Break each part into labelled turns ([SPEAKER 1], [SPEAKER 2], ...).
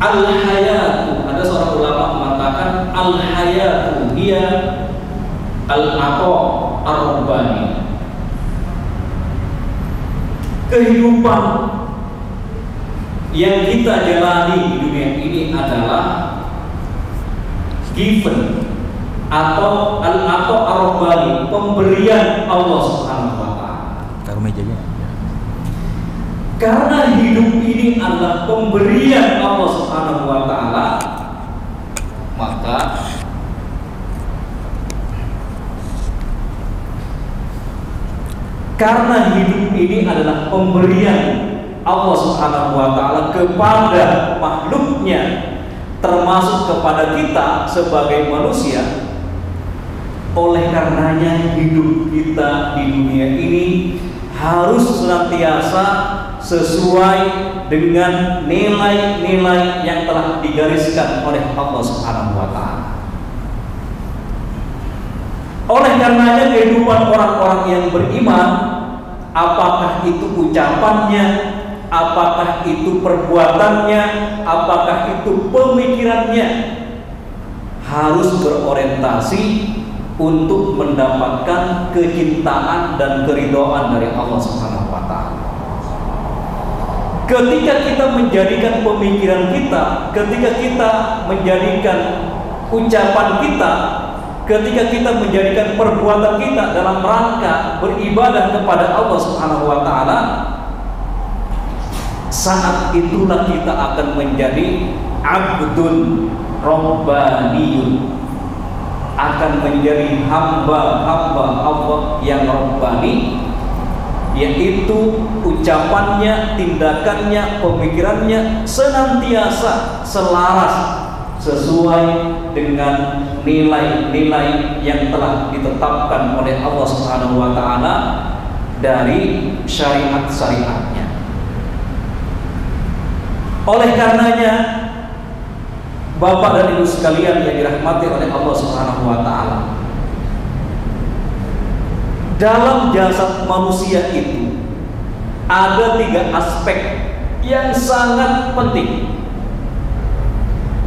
[SPEAKER 1] Al-hayatu, ada seorang ulama mengatakan al-hayatu hiya al-aqa ar-rabbani. Kehidupan yang kita jalani di dunia ini adalah given atau al-aqa ar-rabbani, pemberian Allah Subhanahu wa taala.
[SPEAKER 2] Taruh mejanya.
[SPEAKER 1] Karena hidup ini adalah pemberian Allah Subhanahu wa taala, maka karena hidup ini adalah pemberian Allah Subhanahu wa taala kepada makhluknya, termasuk kepada kita sebagai manusia. Oleh karenanya hidup kita di dunia ini harus senantiasa sesuai dengan nilai-nilai yang telah digariskan oleh Allah Subhanahu wa taala. Oleh karenanya kehidupan orang-orang yang beriman, apakah itu ucapannya, apakah itu perbuatannya, apakah itu pemikirannya, harus berorientasi untuk mendapatkan kecintaan dan keridhaan dari Allah Subhanahu wa taala. Ketika kita menjadikan pemikiran kita, ketika kita menjadikan ucapan kita, ketika kita menjadikan perbuatan kita dalam rangka beribadah kepada Allah Subhanahu wa taala, saat itulah kita akan menjadi abdun rabbaniyun, akan menjadi hamba-hamba Allah yang rabbani, yaitu ucapannya, tindakannya, pemikirannya senantiasa selaras sesuai dengan nilai-nilai yang telah ditetapkan oleh Allah Subhanahu wa taala dari syariat-syariatnya. Oleh karenanya, Bapak dan Ibu sekalian yang dirahmati oleh Allah Subhanahu wa taala, dalam jasad manusia itu ada 3 aspek yang sangat penting.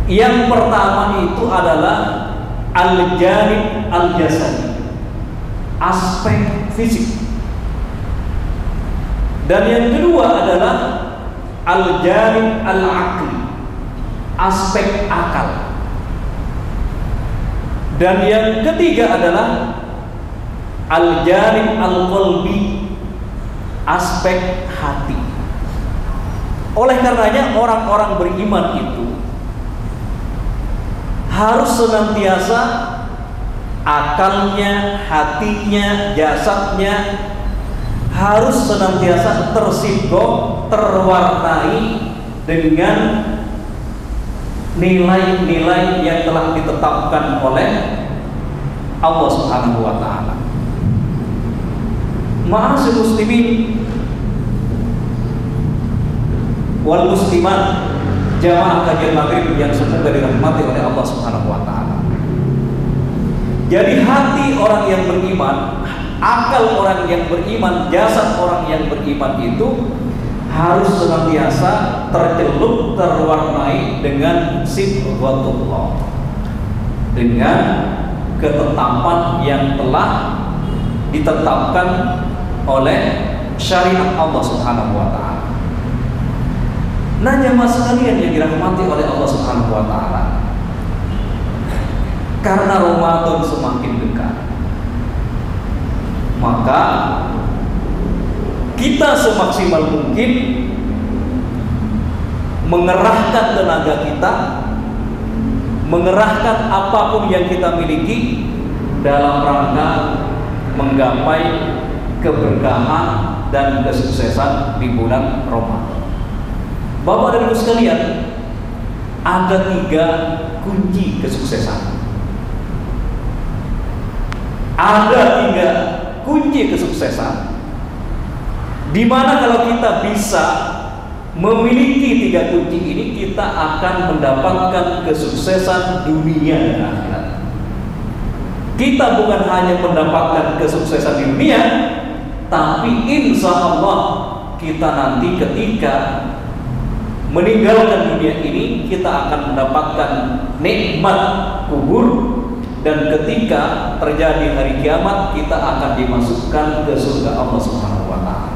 [SPEAKER 1] Yang pertama itu adalah al-janib al-jasadi, aspek fisik. Dan yang kedua adalah al-janib al-aqli, aspek akal. Dan yang ketiga adalah al-janib al-qalbi, aspek hati. Oleh karenanya orang-orang beriman itu harus senantiasa akalnya, hatinya, jasadnya harus senantiasa tersiggok, terwarnai dengan nilai-nilai yang telah ditetapkan oleh Allah Subhanahu wa taala. Ma'asyiral muslimin wal muslimat, jamaah kajian maghrib yang semoga dirahmati oleh Allah Subhanahu wa taala. Jadi hati orang yang beriman, akal orang yang beriman, jasad orang yang beriman itu harus senantiasa tercelup, terwarnai dengan sifatullah, dengan ketetapan yang telah ditetapkan oleh syariat Allah Subhanahu wa taala. Nah, jamaah sekalian yang dirahmati oleh Allah Subhanahu wa taala, karena Ramadan semakin dekat, maka kita semaksimal mungkin mengerahkan tenaga kita, mengerahkan apapun yang kita miliki dalam rangka menggapai keberkahan dan kesuksesan di bulan Ramadan. Bapak dan Ibu sekalian, ada 3 kunci kesuksesan. Ada 3 kunci kesuksesan, di mana kalau kita bisa memiliki 3 kunci ini, kita akan mendapatkan kesuksesan dunia dan akhirat. Kita bukan hanya mendapatkan kesuksesan di dunia, tapi insya Allah kita nanti ketika meninggalkan dunia ini, kita akan mendapatkan nikmat kubur, dan ketika terjadi hari kiamat kita akan dimasukkan ke surga Allah Subhanahu wa taala.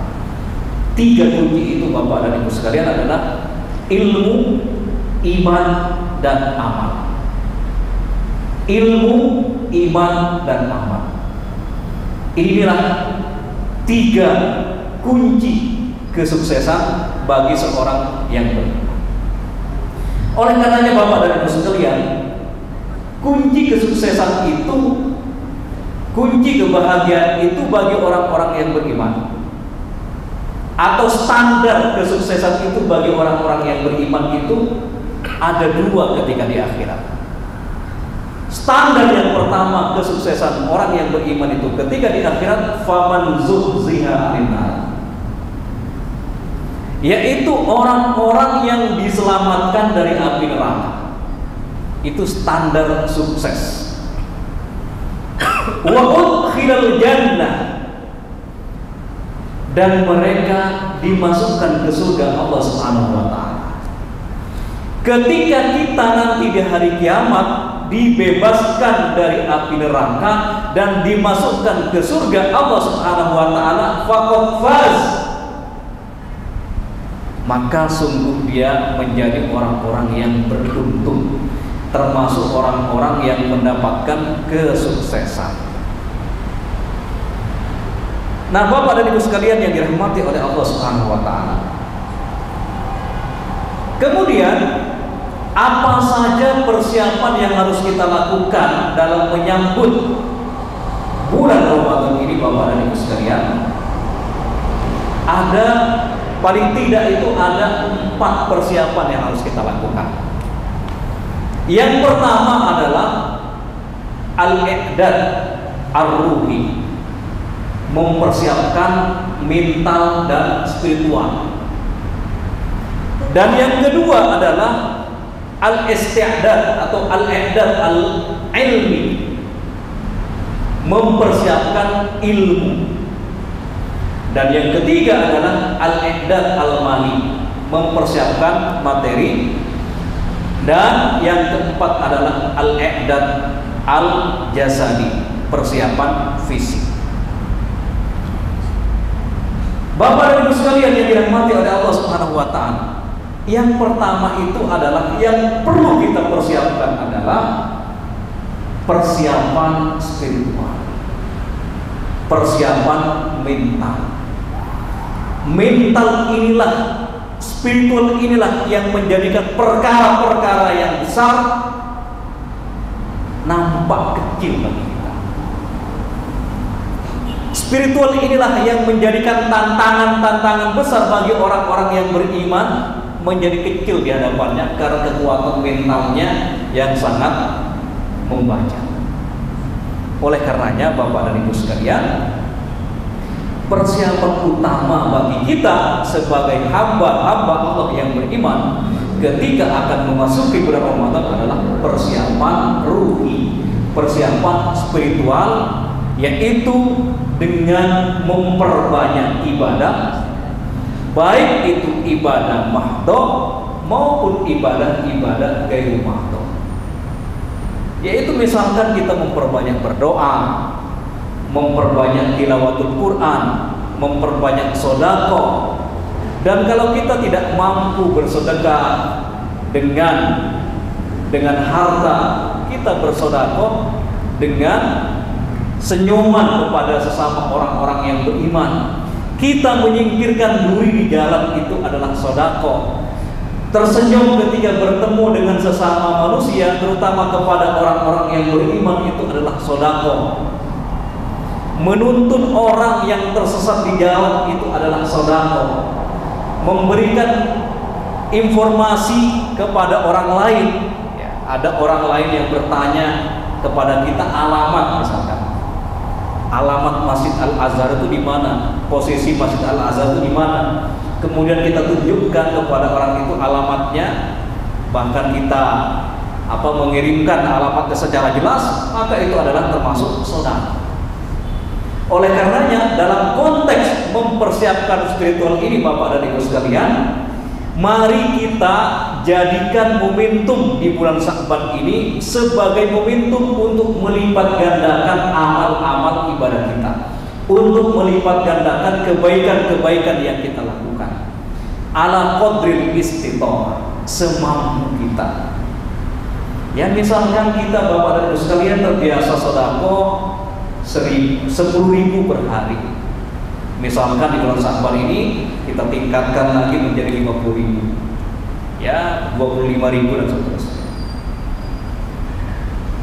[SPEAKER 1] 3 kunci itu Bapak dan Ibu sekalian adalah ilmu, iman, dan amal. Ilmu, iman, dan amal. Inilah 3 kunci kesuksesan bagi seorang yang beriman. Oleh karenanya Bapak dan Ibu sekalian, kunci kesuksesan itu, kunci kebahagiaan itu bagi orang-orang yang beriman, atau standar kesuksesan itu bagi orang-orang yang beriman itu ada 2 ketika di akhirat. Standar yang pertama kesuksesan orang yang beriman itu ketika di akhirat, faman zuhziha 'anil nar, yaitu orang-orang yang diselamatkan dari api neraka. Itu standar sukses. Wa udkhilal jannah, dan mereka dimasukkan ke surga Allah Subhanahu wa taala. Ketika kita nanti di hari kiamat dibebaskan dari api neraka dan dimasukkan ke surga Allah Subhanahu wa taala, faqad faz, maka sungguh dia menjadi orang-orang yang beruntung, termasuk orang-orang yang mendapatkan kesuksesan. Nah, Bapak dan Ibu sekalian yang dirahmati oleh Allah Subhanahu wa taala. Kemudian, apa saja persiapan yang harus kita lakukan dalam menyambut bulan Ramadan ini Bapak dan Ibu sekalian? Ada, paling tidak itu ada 4 persiapan yang harus kita lakukan. Yang pertama adalah al-i'dad ar-ruhi, mempersiapkan mental dan spiritual. Dan yang kedua adalah al-isti'dad atau al-i'dad al-ilmi, mempersiapkan ilmu. Dan yang ketiga adalah al-i'dad al-mali, mempersiapkan materi. Dan yang keempat adalah al-i'dad al-jasadi, persiapan fisik. Bapak dan Ibu sekalian yang dirahmati oleh Allah Subhanahu wa taala, yang pertama itu adalah yang perlu kita persiapkan adalah persiapan spiritual, persiapan mental. Mental inilah, spiritual inilah yang menjadikan perkara-perkara yang besar nampak kecil bagi kita. Spiritual inilah yang menjadikan tantangan-tantangan besar bagi orang-orang yang beriman menjadi kecil di hadapannya karena kekuatan mentalnya yang sangat membaca. Oleh karenanya Bapak dan Ibu sekalian, persiapan utama bagi kita sebagai hamba-hamba Allah yang beriman ketika akan memasuki bulan Ramadan adalah persiapan ruhi, persiapan spiritual, yaitu dengan memperbanyak ibadah, baik itu ibadah mahdhah maupun ibadah-ibadah ghairu mahdhah. Yaitu misalkan kita memperbanyak berdoa, memperbanyak tilawatul Quran, memperbanyak sedekah. Dan kalau kita tidak mampu bersedekah dengan harta, kita bersedekah dengan senyuman kepada sesama orang-orang yang beriman. Kita menyingkirkan duri di jalan, itu adalah sedekah. Tersenyum ketika bertemu dengan sesama manusia, terutama kepada orang-orang yang beriman, itu adalah sedekah. Menuntun orang yang tersesat di jalan, itu adalah sedekah. Memberikan informasi kepada orang lain, ya, ada orang lain yang bertanya kepada kita alamat, misalkan alamat Masjid Al-Azhar itu di mana, posisi Masjid Al-Azhar itu di mana, kemudian kita tunjukkan kepada orang itu alamatnya, bahkan kita mengirimkan alamatnya secara jelas, maka itu adalah termasuk sedekah. Oleh karenanya dalam konteks mempersiapkan spiritual ini Bapak dan Ibu sekalian, Mari kita jadikan momentum di bulan Sya'ban ini sebagai momentum untuk melipat gandakan amal-amal ibadah kita, untuk melipat gandakan kebaikan-kebaikan yang kita lakukan. Ala qadril istithomah, semampu kita. Ya, misalkan kita Bapak dan Ibu sekalian terbiasa sedekah 10.000 per hari. Misalkan di bulan Sya'ban ini kita tingkatkan lagi menjadi 50.000, ya 25.000 dan seterusnya.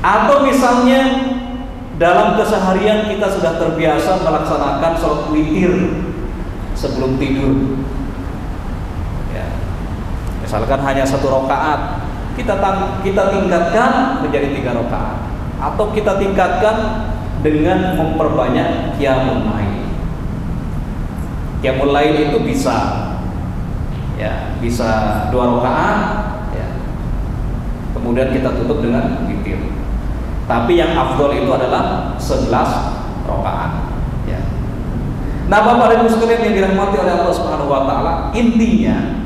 [SPEAKER 1] Atau misalnya dalam keseharian kita sudah terbiasa melaksanakan sholat witir sebelum tidur, ya, misalkan hanya 1 rakaat, kita tingkatkan menjadi 3 rakaat, atau kita tingkatkan dengan memperbanyak qiyamul lail. Qiyamul lail itu bisa, ya, bisa 2 rakaat, ya. Kemudian kita tutup dengan witir. Tapi yang afdol itu adalah 11 rakaat, ya. Nah, Bapak dan Ibu sekalian yang dirahmati oleh Allah Subhanahu wa taala, intinya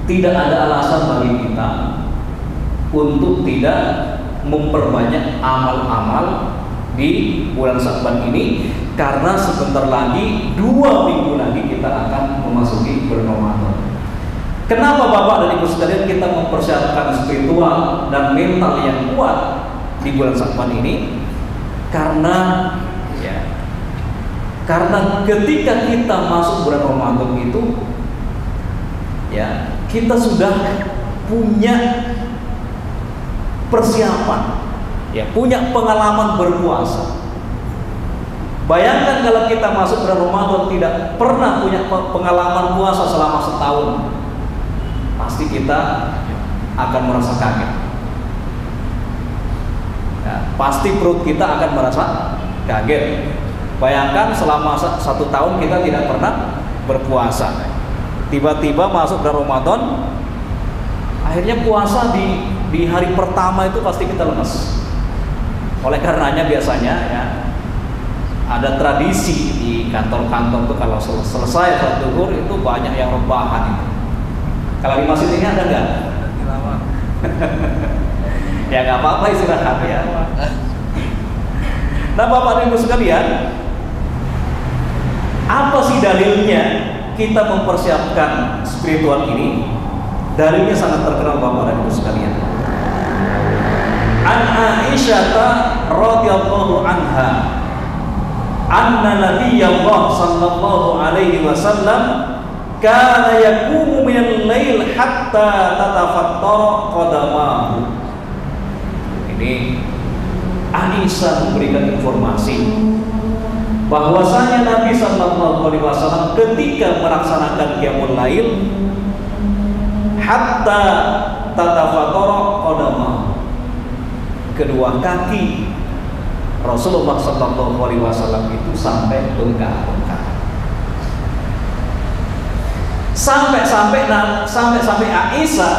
[SPEAKER 1] tidak ada alasan bagi kita untuk tidak memperbanyak amal-amal di bulan Sya'ban ini, karena sebentar lagi 2 minggu lagi kita akan memasuki bulan Ramadan. Kenapa Bapak dan Ibu sekalian kita mempersiapkan spiritual dan mental yang kuat di bulan Sya'ban ini? Karena ketika kita masuk bulan Ramadan itu, ya, kita sudah punya persiapan, ya, punya pengalaman berpuasa. Bayangkan kalau kita masuk bulan Ramadan tidak pernah punya pengalaman puasa selama setahun, pasti kita akan merasa kaget. Ya, pasti perut kita akan merasa kaget. Bayangkan selama 1 tahun kita tidak pernah berpuasa, tiba-tiba masuk bulan Ramadan, akhirnya puasa di hari pertama itu pasti kita lemas. Oleh karenanya biasanya, ya, ada tradisi di kantor-kantor tuh kalau selesai sholat zuhur itu banyak yang rebahan itu. Kalau di masjid ini ada nggak? Ya nggak apa-apa, istirahat ya. Nah, Bapak dan Ibu sekalian, apa sih dalilnya kita mempersiapkan spiritual ini? Dalilnya sangat terkenal Bapak dan Ibu sekalian. An Aisyah radhiyallahu anha anna Nabiyyullah sallallahu alaihi wasallam kana yaqumu minal lail hatta tatafattara qadamahu. Ini Aisyah memberikan informasi bahwasanya Nabi sallallahu alaihi wasallam ketika melaksanakan qiyamul lail hatta tatafattara qadamahu, kedua kaki Rasulullah sallallahu alaihi wasallam itu sampai bengkak-bengkak. Sampai Aisyah,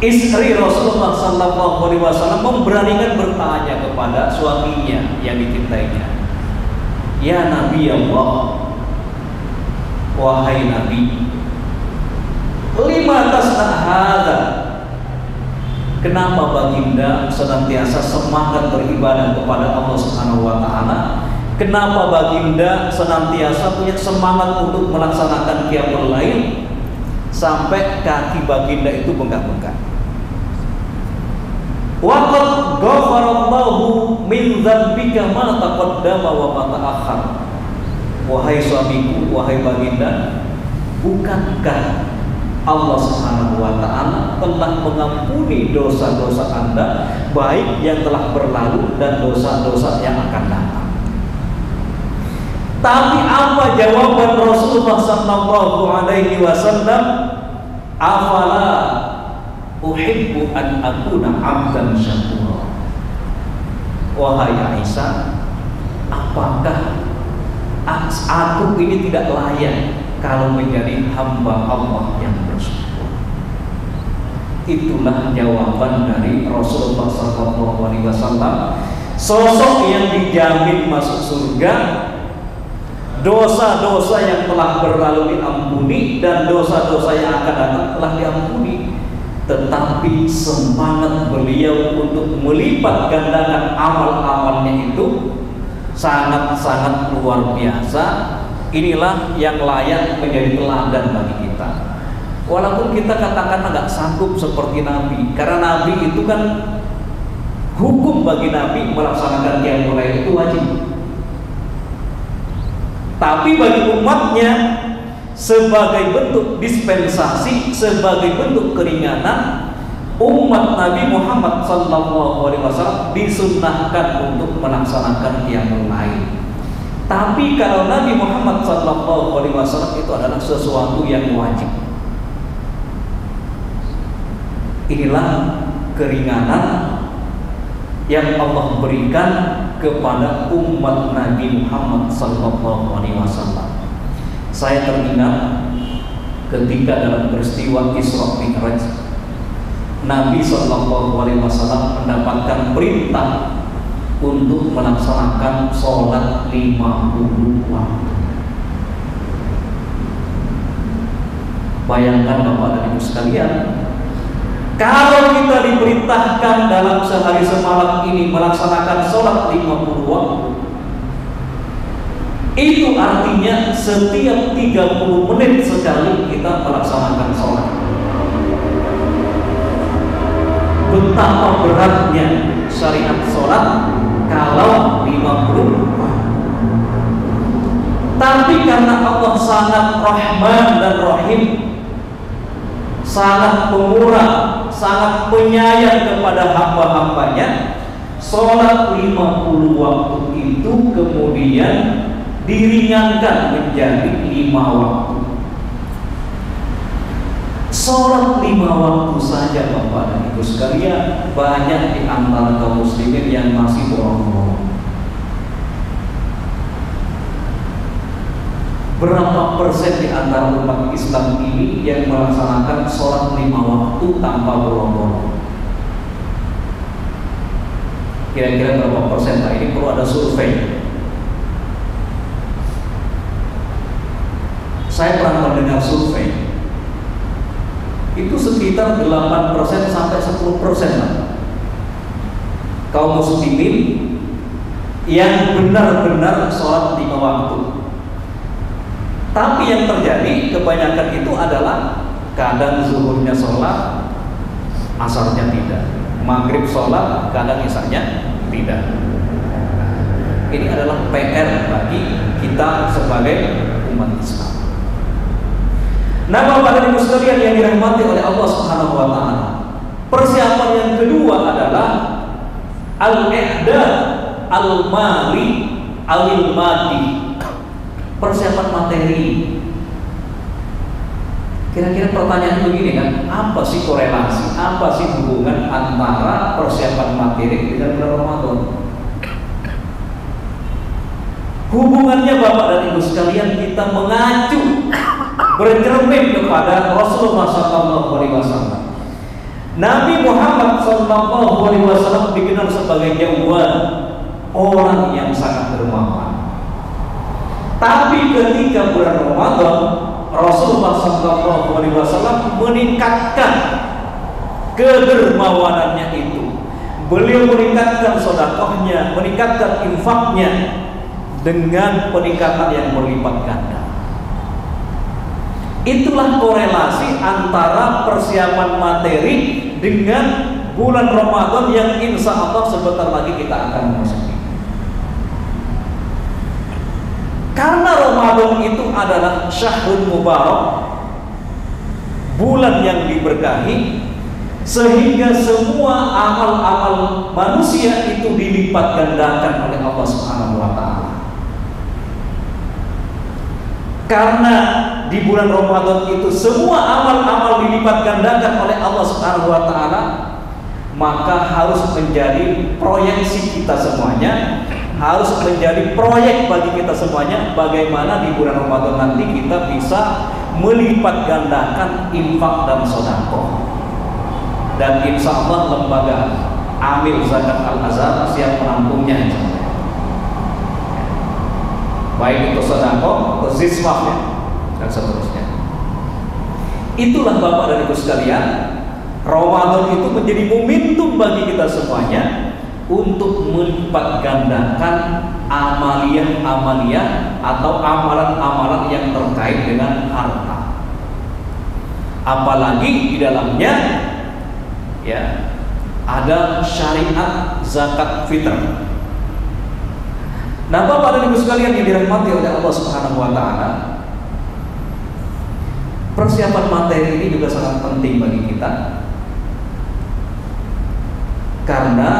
[SPEAKER 1] istri Rasulullah sallallahu alaihi wasallam, memberanikan bertanya kepada suaminya yang dicintainya, "Ya Nabi Allah, wahai Nabi, lima tasna hadza?" Kenapa baginda senantiasa semangat beribadah kepada Allah Subhanahu wa taala? Kenapa baginda senantiasa punya semangat untuk melaksanakan qiyamul lail sampai kaki baginda itu bengkak-bengkak? Wa qad ghafarallahu min dzambika ma taqaddama wa ma ta'akhkhar. Wahai suamiku, wahai baginda, bukankah Allah Subhanahu wa taala telah mengampuni dosa-dosa Anda, baik yang telah berlalu dan dosa-dosa yang akan datang? Tapi apa jawaban Rasulullah sallallahu alaihi wasallam? Afala uhibbu an akuna 'abdan syakura. Wahai Aisyah, apakah aku ini tidak layak kalau menjadi hamba Allah yang bersyukur? Itulah jawaban dari Rasulullah SAW, sosok yang dijamin masuk surga dosa-dosa yang telah berlalu diampuni dan dosa-dosa yang akan datang telah diampuni. Tetapi semangat beliau untuk melipat gandakan amal-amalnya itu sangat-sangat luar biasa. Inilah yang layak menjadi teladan bagi kita. Walaupun kita katakan agak sanggup seperti Nabi, karena Nabi itu kan hukum bagi Nabi melaksanakan qiyamul lail itu wajib. Tapi bagi umatnya sebagai bentuk dispensasi, sebagai bentuk keringanan, umat Nabi Muhammad SAW disunnahkan untuk melaksanakan qiyamul lail. Tapi kalau Nabi Muhammad SAW itu adalah sesuatu yang wajib. Inilah keringanan yang Allah berikan kepada umat Nabi Muhammad SAW. Saya teringat ketika dalam peristiwa Isra Mi'raj, Nabi SAW mendapatkan perintah untuk melaksanakan sholat 50 waktu. Bayangkan Bapak dan Ibu sekalian, kalau kita diperintahkan dalam sehari semalam ini melaksanakan sholat 50 waktu, itu artinya setiap 30 menit sekali kita melaksanakan sholat. Betapa beratnya syariat sholat kalau 50 waktu. Tapi karena Allah sangat Rahman dan Rahim, sangat pemurah, sangat penyayang kepada hamba-hambanya, sholat 50 waktu itu kemudian diringankan menjadi 5 waktu. Sholat 5 waktu saja Bapak dan Ibu sekalian, banyak di antara kaum muslimin yang masih bolong-bolong. Berapa persen di antara umat Islam ini yang melaksanakan sholat 5 waktu tanpa bolong-bolong? Kira-kira berapa persen? Nah, ini perlu ada survei. Saya pernah mendengar survei itu sekitar 8% sampai 10% lah kaum muslimin yang benar-benar sholat 5 waktu. Tapi yang terjadi kebanyakan itu adalah kadang zuhurnya sholat, asarnya tidak, maghrib sholat, kadang isanya tidak. Ini adalah PR bagi kita sebagai umat Islam. Nah, Bapak dan Ibu sekalian yang dirahmati oleh Allah Subhanahu wa taala, persiapan yang kedua adalah al-i'dad al-mali al-madi, persiapan materi. Kira-kira pertanyaan begini kan, apa sih korelasi, apa sih hubungan antara persiapan materi dengan bulan Ramadan? Hubungannya Bapak dan Ibu sekalian, kita mengacu bercermin kepada Rasulullah SAW. Nabi Muhammad SAW dikenal sebagai jawad, orang yang sangat dermawan. Tapi ketika bulan Ramadan, Rasulullah SAW meningkatkan kedermawanannya itu. Beliau meningkatkan sedekahnya, meningkatkan infaknya dengan peningkatan yang berlipat ganda. Itulah korelasi antara persiapan materi dengan bulan Ramadan yang insya Allah sebentar lagi kita akan memasuki. Karena Ramadan itu adalah syahrul mubarak, bulan yang diberkahi, sehingga semua amal-amal manusia itu dilipat gandakan oleh Allah Subhanahu wa taala. Karena di bulan Ramadan itu semua amal-amal dilipat gandakan oleh Allah Subhanahu wa taala, maka harus menjadi proyeksi kita semuanya, harus menjadi proyek bagi kita semuanya bagaimana di bulan Ramadan nanti kita bisa melipat gandakan infak dan sedekah. Dan insya Allah lembaga Amil Zakat Al-Azhar siap menampungnya. baik itu sedekah atau ziswah ya, dan seterusnya. Itulah Bapak dan Ibu sekalian, Ramadan itu menjadi momentum bagi kita semuanya untuk melipat gandakan amalia-amalia atau amalan-amalan yang terkait dengan harta. Apalagi di dalamnya ya ada syariat zakat fitrah. Nah, Bapak dan Ibu sekalian yang dirahmati oleh Allah Subhanahu wa taala, persiapan materi ini juga sangat penting bagi kita. Karena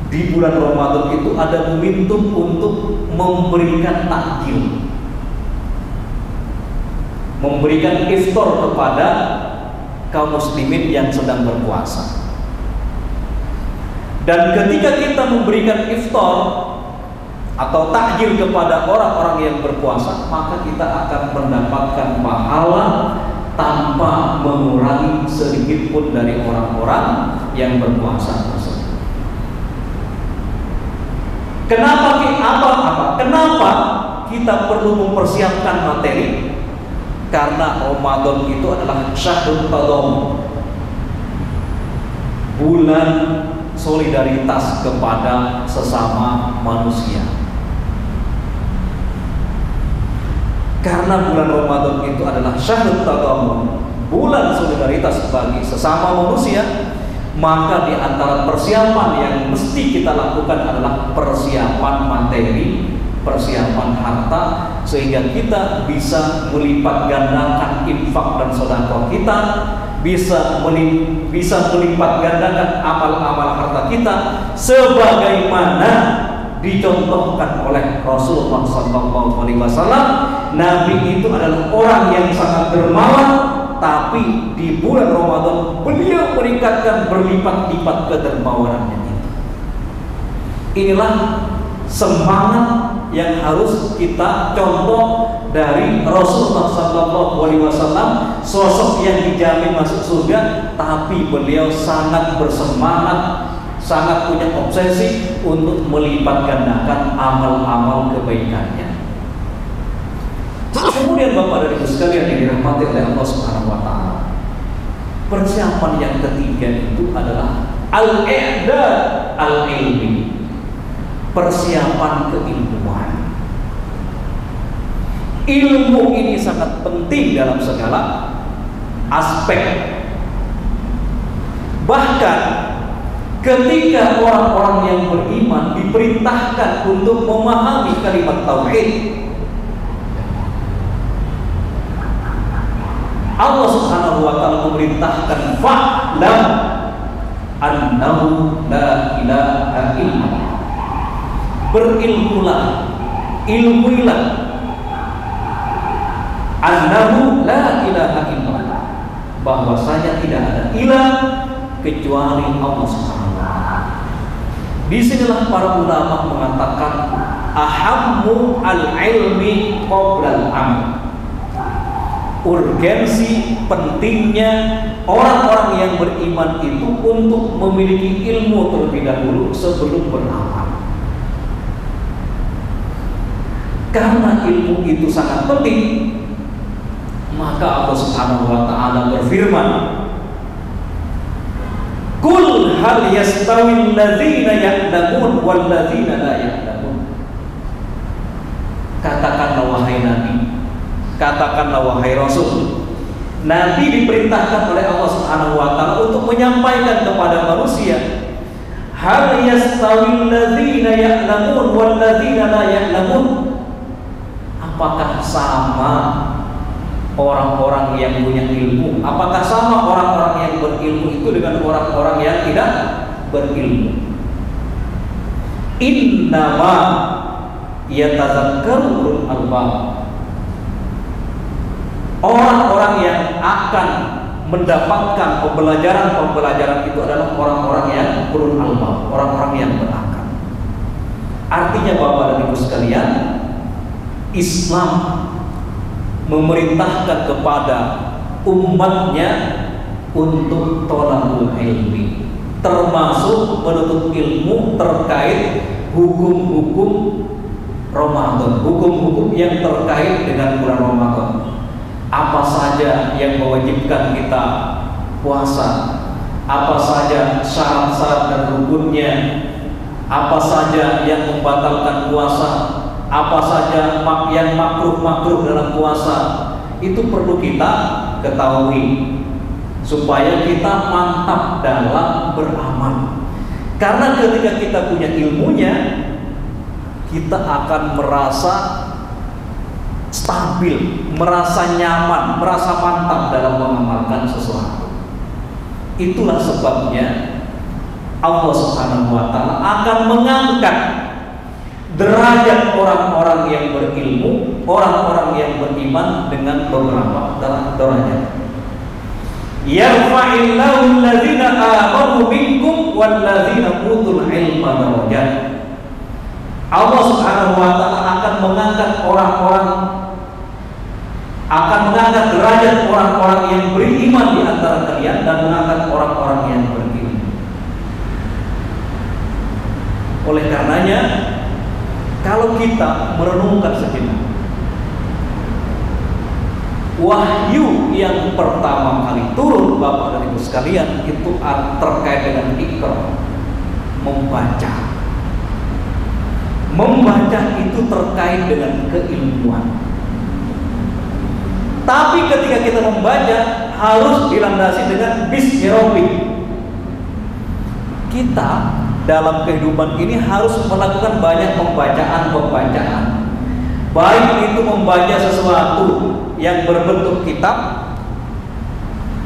[SPEAKER 1] di bulan Ramadan itu ada momentum untuk memberikan takjil, memberikan iftar kepada kaum muslimin yang sedang berpuasa. Dan ketika kita memberikan iftar atau takjil kepada orang-orang yang berpuasa, maka kita akan mendapatkan pahala tanpa mengurangi sedikit pun dari orang-orang yang berpuasa tersebut. Kenapa kita perlu mempersiapkan materi? Karena Ramadan itu adalah syahrul tadammun, bulan solidaritas kepada sesama manusia. Karena bulan Ramadan itu adalah syahrul tadammun, bulan solidaritas bagi sesama manusia, maka di antara persiapan yang mesti kita lakukan adalah persiapan materi, persiapan harta, sehingga kita bisa melipat gandakan infak dan sedekah kita, bisa melipat gandakan amal-amal harta kita sebagaimana dicontohkan oleh Rasulullah SAW. Nabi itu adalah orang yang sangat dermawan, tapi di bulan Ramadan beliau meningkatkan berlipat-lipat kedermawanannya itu. Inilah semangat yang harus kita contoh dari Rasulullah SAW, sosok yang dijamin masuk surga, tapi beliau sangat bersemangat, sangat punya obsesi untuk melipat gandakan amal-amal kebaikannya. Kemudian Bapak dan Ibu sekalian yang dirahmati oleh Allah Subhanahu wa taala, persiapan yang ketiga itu adalah al-i'dad al-ilmi, persiapan keilmuan. Ilmu ini sangat penting dalam segala aspek. Bahkan ketika orang-orang yang beriman diperintahkan untuk memahami kalimat tauhid, Allah Subhanahu wa taala memerintahkan fa'lam annahu la ilaha illallah. Berilmulah, ilmuilah annahu la ilaha illallah, bahwasanya tidak ada ilah kecuali Allah Subhanahu wa taala. Disinilah para ulama mengatakan ahammu al-ilmi qabla al-amal. Urgensi pentingnya orang-orang yang beriman itu untuk memiliki ilmu terlebih dahulu sebelum beramal. Karena ilmu itu sangat penting, maka Allah Subhanahu wa taala berfirman, "Qul hal yastawil ladzina ya'lamun wal ladzina la ya'lamun." Katakanlah wahai Nabi, katakanlah wahai Rasul, Nabi diperintahkan oleh Allah Subhanahu wa taala untuk menyampaikan kepada manusia, hal yastawil ladzina ya'lamun wal ladzina la ya'lamun. Apakah sama orang-orang yang punya ilmu? Apakah sama orang-orang yang berilmu itu dengan orang-orang yang tidak berilmu? Innama yatazakkaru ulul albab. Orang-orang yang akan mendapatkan pembelajaran itu adalah orang-orang yang ulul albab, orang-orang yang berakal. Artinya Bapak dan Ibu sekalian, Islam memerintahkan kepada umatnya untuk thalabul ilmi, termasuk menuntut ilmu terkait hukum-hukum Ramadan, hukum-hukum yang terkait dengan bulan Ramadan. Apa saja yang mewajibkan kita puasa, apa saja syarat-syarat dan rukunnya, apa saja yang membatalkan puasa, apa saja yang makruh-makruh dalam puasa. Itu perlu kita ketahui supaya kita mantap dalam beramal. Karena ketika kita punya ilmunya, kita akan merasa stabil, merasa nyaman, merasa mantap dalam mengamalkan sesuatu. Itulah sebabnya Allah Subhanahu wa Ta'ala akan mengangkat derajat orang-orang yang berilmu, orang-orang yang beriman dengan beberapa derajat. Yarfa'illahu alladhina amanu minkum walladzina utul ilma darajat. Allah Subhanahu wa Ta'ala akan mengangkat derajat orang-orang yang beriman di antara kalian dan mengangkat orang-orang yang berilmu. Oleh karenanya, kalau kita merenungkan sejenak, wahyu yang pertama kali turun, Bapak dan Ibu sekalian, itu terkait dengan Iqra, membaca. Membaca itu terkait dengan keilmuan. Tapi ketika kita membaca harus dilandasi dengan bismi rabbik. Kita dalam kehidupan ini harus melakukan banyak pembacaan. Baik itu membaca sesuatu yang berbentuk kitab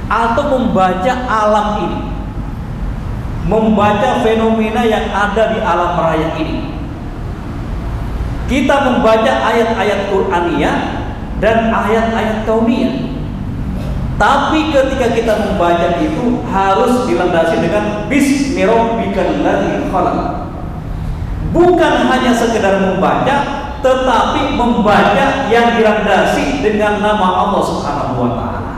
[SPEAKER 1] atau membaca alam ini, membaca fenomena yang ada di alam raya ini. Kita membaca ayat-ayat Qur'aniyah dan ayat-ayat kauniyah. Tapi ketika kita membaca itu harus dilandasi dengan bismi rabbikal ladzi khalaq. Bukan hanya sekedar membaca, tetapi membaca yang dilandasi dengan nama Allah Subhanahu wa Ta'ala.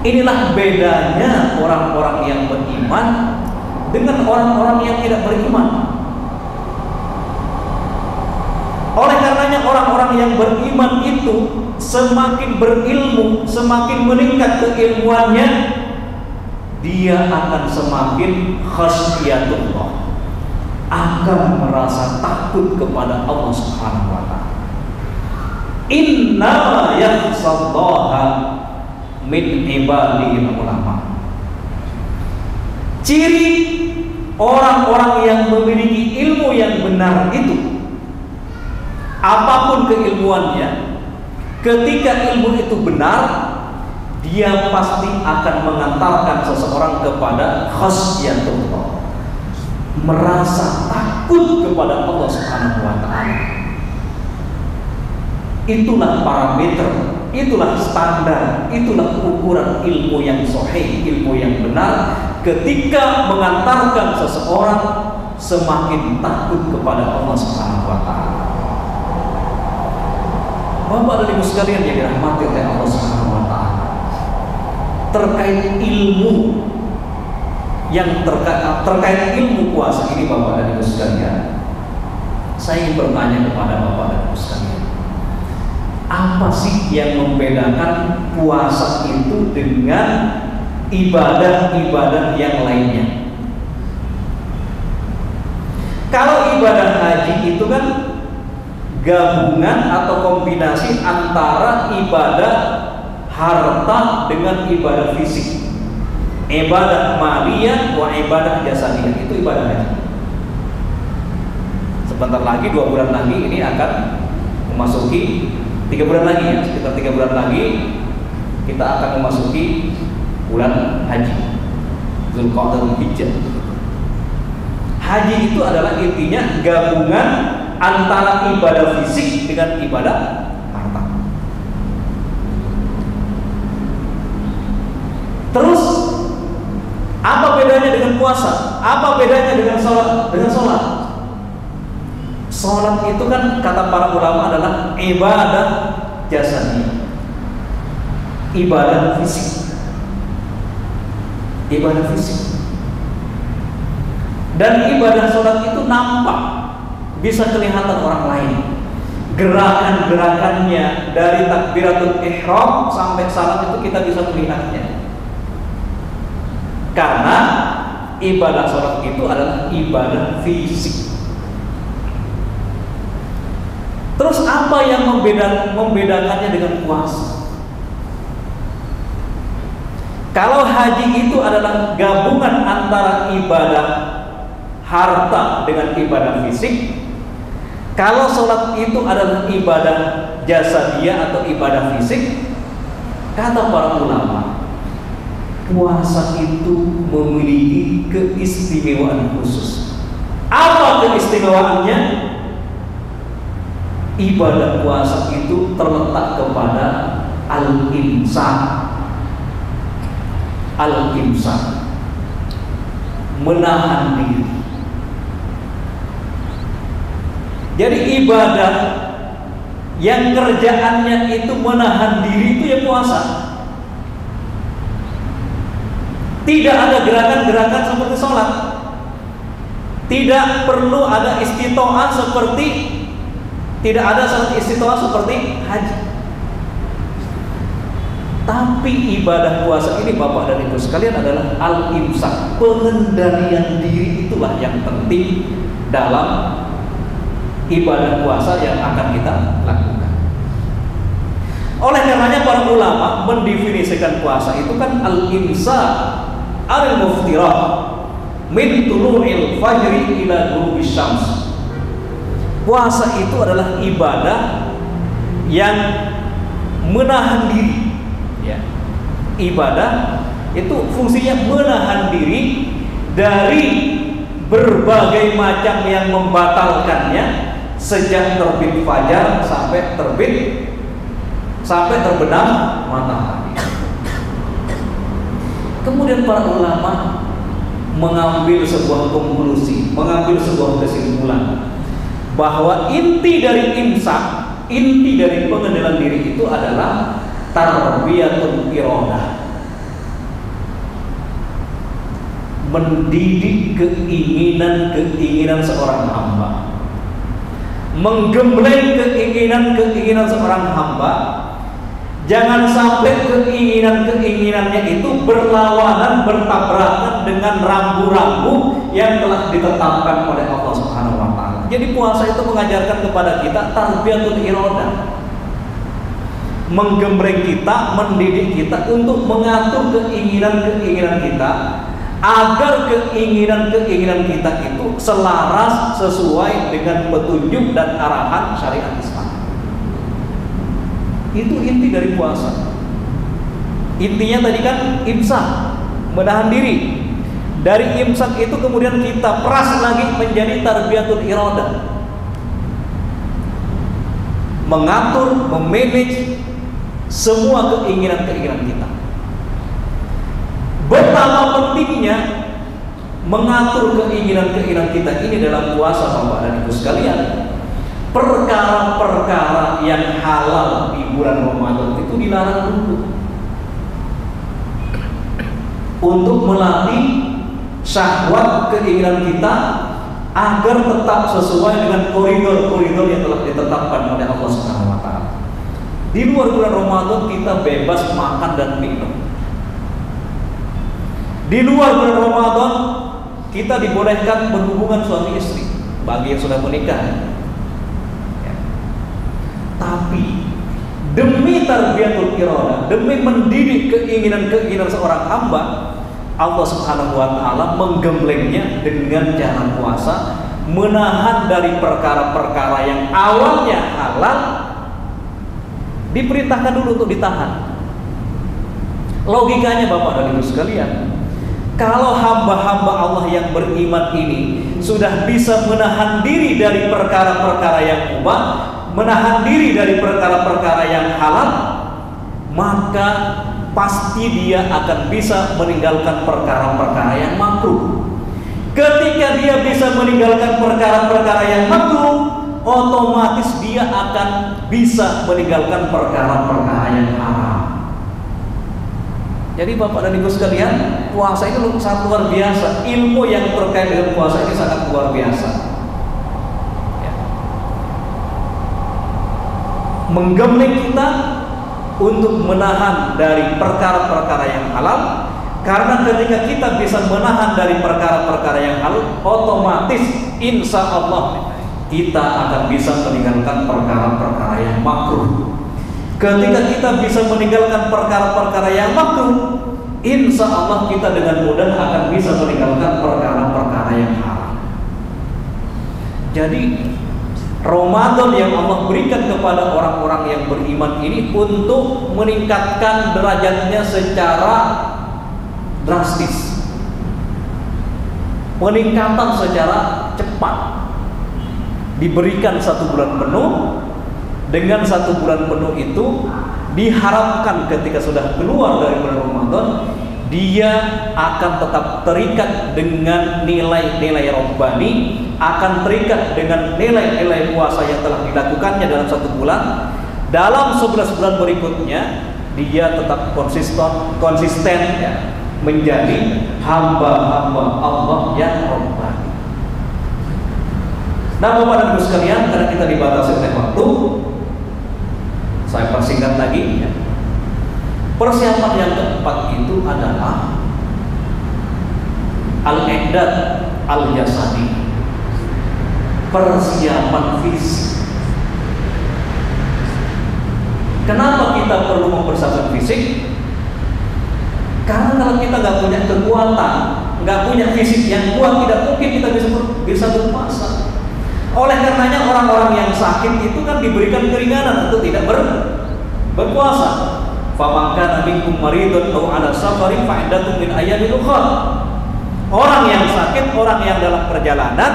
[SPEAKER 1] Inilah bedanya orang-orang yang beriman dengan orang-orang yang tidak beriman. Oleh karenanya orang-orang yang beriman itu semakin berilmu, semakin meningkat keilmuannya, dia akan semakin khasyatullah, akan merasa takut kepada Allah Subhanahu wa Ta'ala. Inna yakhshallaha min ibadihi ulama. Ciri orang-orang yang memiliki ilmu yang benar itu, apapun keilmuannya, ketika ilmu itu benar, dia pasti akan mengantarkan seseorang kepada khasyatullah, merasa takut kepada Allah Subhanahu wa Ta'ala. Itulah parameter, itulah standar, itulah ukuran ilmu yang sahih, ilmu yang benar, ketika mengantarkan seseorang semakin takut kepada Allah Subhanahu wa Ta'ala. Bapak dan Ibu sekalian yang dirahmati oleh Allah Subhanahu wa Ta'ala, terkait ilmu yang terkait ilmu puasa ini, Bapak dan Ibu sekalian, saya ingin bertanya kepada Bapak dan Ibu sekalian, apa sih yang membedakan puasa itu dengan ibadah-ibadah yang lainnya? Kalau ibadah haji itu kan gabungan atau kombinasi antara ibadah harta dengan ibadah fisik, ibadah maliyah wa ibadah jasadiyah, itu ibadah haji. Sebentar lagi, 2 bulan lagi ini akan memasuki 3 bulan lagi ya, sekitar 3 bulan lagi kita akan memasuki bulan haji, Dzulqa'dah, Dzulhijjah. Haji itu adalah intinya gabungan antara ibadah fisik dengan ibadah harta. Terus apa bedanya dengan puasa? Apa bedanya dengan sholat? Sholat itu kan kata para ulama adalah ibadah jasadi, ibadah fisik. Dan ibadah sholat itu nampak, bisa kelihatan orang lain. Gerakan-gerakannya dari takbiratul ihram sampai salam itu kita bisa melihatnya. Karena ibadah sholat itu adalah ibadah fisik. Terus apa yang membedakannya dengan puasa? Kalau haji itu adalah gabungan antara ibadah harta dengan ibadah fisik, kalau sholat itu adalah ibadah jasadiah atau ibadah fisik, kata para ulama, puasa itu memiliki keistimewaan khusus. Apa keistimewaannya? Ibadah puasa itu terletak kepada al-imsak. Al-imsak, menahan diri. Jadi ibadah yang kerjaannya itu menahan diri itu ya puasa. Tidak ada gerakan-gerakan seperti sholat. Tidak perlu ada istitoah seperti Tidak ada salat istitoah seperti haji. Tapi ibadah puasa ini Bapak dan Ibu sekalian adalah al-imsak, pengendalian diri. Itulah yang penting dalam ibadah puasa yang akan kita lakukan. Oleh karenanya para ulama mendefinisikan puasa itu kan al-imsak al-muftirah min tulu'il fajri ila ghurubis syams. Puasa itu adalah ibadah yang menahan diri, ya. Ibadah itu fungsinya menahan diri dari berbagai macam yang membatalkannya sejak terbit fajar sampai terbenam matahari. Kemudian para ulama mengambil sebuah konklusi, mengambil sebuah kesimpulan bahwa inti dari imsak, inti dari pengendalian diri itu adalah tarbiyatul iradah, mendidik keinginan seorang hamba, menggembleng keinginan seorang hamba. Jangan sampai keinginannya itu berlawanan, bertabrakan dengan rambu-rambu yang telah ditetapkan oleh Allah Subhanahu wa taala. Jadi puasa itu mengajarkan kepada kita tarbiyatul iradah, menggembleng kita, mendidik kita untuk mengatur keinginan kita agar keinginan kita itu selaras sesuai dengan petunjuk dan arahan syariat Islam. Itu inti dari puasa. Intinya tadi kan imsak, menahan diri. Dari imsak itu kemudian kita peras lagi menjadi tarbiyatul iradah, mengatur, memanage semua keinginan kita. Betapa pentingnya mengatur keinginan kita ini dalam puasa Bapak dan Ibu sekalian. Perkara-perkara yang halal di bulan Ramadan itu dilarang dulu untuk melatih syahwat keinginan kita agar tetap sesuai dengan koridor-koridor yang telah ditetapkan oleh Allah Subhanahu wa taala. Di luar bulan Ramadan kita bebas makan dan minum. Di luar bulan Ramadan kita dibolehkan berhubungan suami istri bagi yang sudah menikah. Tapi demi tarbiyatul iradah, demi mendidik keinginan seorang hamba, Allah Subhanahu wa taala menggemblengnya dengan cara puasa, menahan dari perkara-perkara yang awalnya halal, diperintahkan dulu untuk ditahan. Logikanya Bapak dan Ibu sekalian, kalau hamba-hamba Allah yang beriman ini sudah bisa menahan diri dari perkara-perkara yang mubah, menahan diri dari perkara-perkara yang halal, maka pasti dia akan bisa meninggalkan perkara-perkara yang makruh. Ketika dia bisa meninggalkan perkara-perkara yang makruh, otomatis dia akan bisa meninggalkan perkara-perkara yang haram. Jadi Bapak dan Ibu sekalian, puasa ini sangat luar biasa. Ilmu yang terkait dengan puasa ini sangat luar biasa. Ya. Menggembleng kita untuk menahan dari perkara-perkara yang halal. Karena ketika kita bisa menahan dari perkara-perkara yang halal, otomatis insya Allah kita akan bisa meninggalkan perkara-perkara yang makruh. Ketika kita bisa meninggalkan perkara-perkara yang makruh, insya Allah kita dengan mudah akan bisa meninggalkan perkara-perkara yang haram. Jadi Ramadan yang Allah berikan kepada orang-orang yang beriman ini untuk meningkatkan derajatnya secara drastis, peningkatan secara cepat. Diberikan 1 bulan penuh. Dengan 1 bulan penuh itu diharapkan ketika sudah keluar dari bulan Ramadan, dia akan tetap terikat dengan nilai-nilai robbani, akan terikat dengan nilai-nilai puasa yang telah dilakukannya dalam 1 bulan. Dalam 11 bulan berikutnya dia tetap konsisten ya, menjadi hamba-hamba Allah yang robbani. Nah, Bapak dan Ibu sekalian, karena kita dibatasi oleh waktu, saya persingkat lagi ya. Persiapan yang keempat itu adalah al-i'dad al-jasadi, persiapan fisik. Kenapa kita perlu mempersiapkan fisik? Karena kalau kita nggak punya kekuatan, nggak punya fisik yang kuat, tidak mungkin kita bisa berpuasa. Oleh karenanya orang-orang yang sakit itu kan diberikan keringanan untuk tidak berpuasa. Faman kana minkum maridun aw 'ala safarin fa 'iddatun min ayyamin ukhra. Orang yang sakit, orang yang dalam perjalanan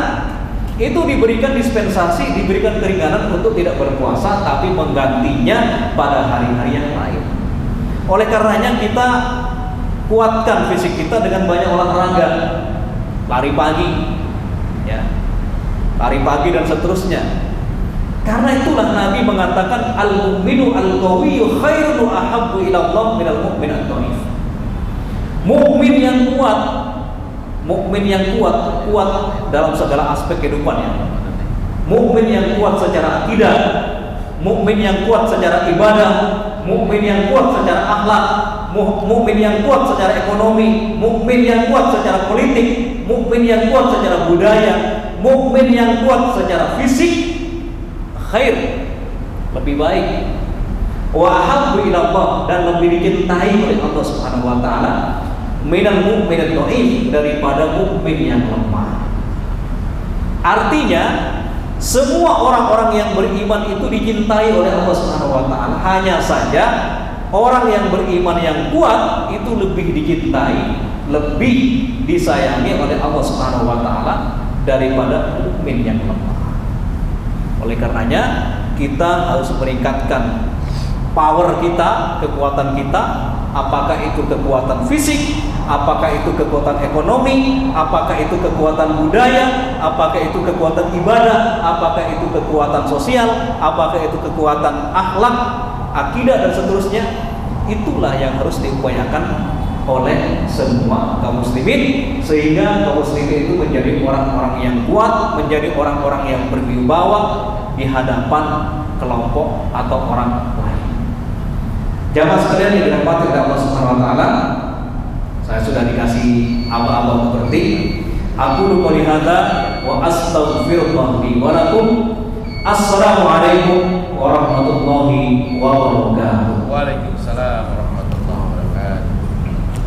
[SPEAKER 1] itu diberikan dispensasi, diberikan keringanan untuk tidak berpuasa, tapi menggantinya pada hari-hari yang lain. Oleh karenanya kita kuatkan fisik kita dengan banyak olahraga, lari pagi, ya, lari pagi dan seterusnya. Karena itulah Nabi mengatakan al-mu'minu al-qawiyyu khairun wa ahabbu ila Allah minal mu'min ad-dhaif. Mukmin yang kuat, mukmin yang kuat dalam segala aspek kehidupannya. Mukmin yang kuat secara akidah, mukmin yang kuat secara ibadah, mukmin yang kuat secara akhlak, mukmin yang kuat secara ekonomi, mukmin yang kuat secara politik, mukmin yang kuat secara budaya, mukmin yang kuat secara fisik, khair, lebih baik, wa ahabbu ila Allah, dan lebih dicintai oleh Allah Subhanahu wa taala minal mu'min ad-dhaif, daripada mukmin yang lemah. Artinya semua orang-orang yang beriman itu dicintai oleh Allah Subhanahu wa taala. Hanya saja orang yang beriman yang kuat itu lebih dicintai, lebih disayangi oleh Allah Subhanahu wa taala daripada mukmin yang lemah. Oleh karenanya kita harus meningkatkan power kita, kekuatan kita, apakah itu kekuatan fisik, apakah itu kekuatan ekonomi, apakah itu kekuatan budaya, apakah itu kekuatan ibadah, apakah itu kekuatan sosial, apakah itu kekuatan akhlak, akidah dan seterusnya. Itulah yang harus diupayakan oleh semua kaum muslimin, sehingga kaum muslimin itu menjadi orang-orang yang kuat, menjadi orang-orang yang berwibawa di hadapan kelompok atau orang lain. Jamaah sekalian yang dirahmati oleh Allah Subhanahu wa taala, saya sudah dikasih aba-aba seperti aku qouli hadza wa astaghfirullah li wa lakum. Assalamualaikum warahmatullahi wabarakatuh.
[SPEAKER 2] Waalaikumsalam.